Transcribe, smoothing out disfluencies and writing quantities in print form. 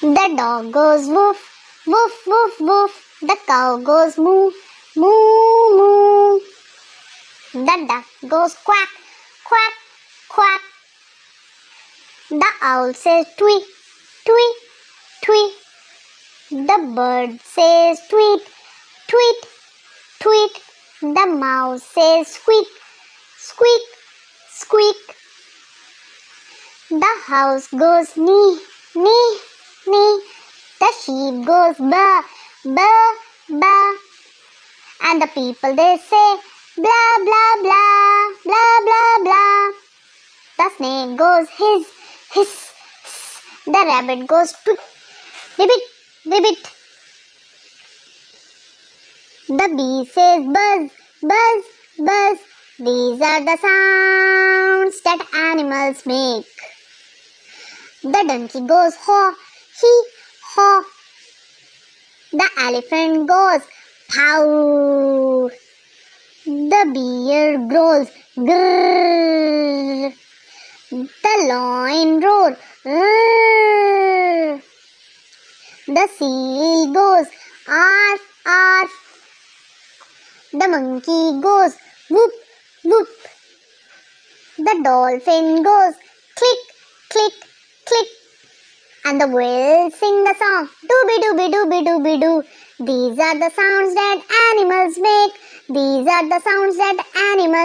The dog goes woof, woof, woof, woof. The cow goes moo, moo, moo. The duck goes quack, quack, quack. The owl says tweet, tweet, tweet. The bird says tweet, tweet, tweet. The mouse says squeak, squeak, squeak. The house goes nee, nee, nee. The sheep goes ba, ba, ba. And the people they say blah, blah, blah, blah, blah, blah. The snake goes hiss, hiss, hiss. The rabbit goes twit, ribbit, ribbit. The bee says buzz, buzz, buzz. These are the sounds that animals make. The donkey goes haw, hee, haw. The elephant goes pow. The bear growls grrr. The lion roars rrr. The seal goes arf, arf. The monkey goes whoop, whoop. The dolphin goes click, click, click. And the whale sing the song dooby dooby dooby dooby doo. These are the sounds that animals make. These are the sounds that animals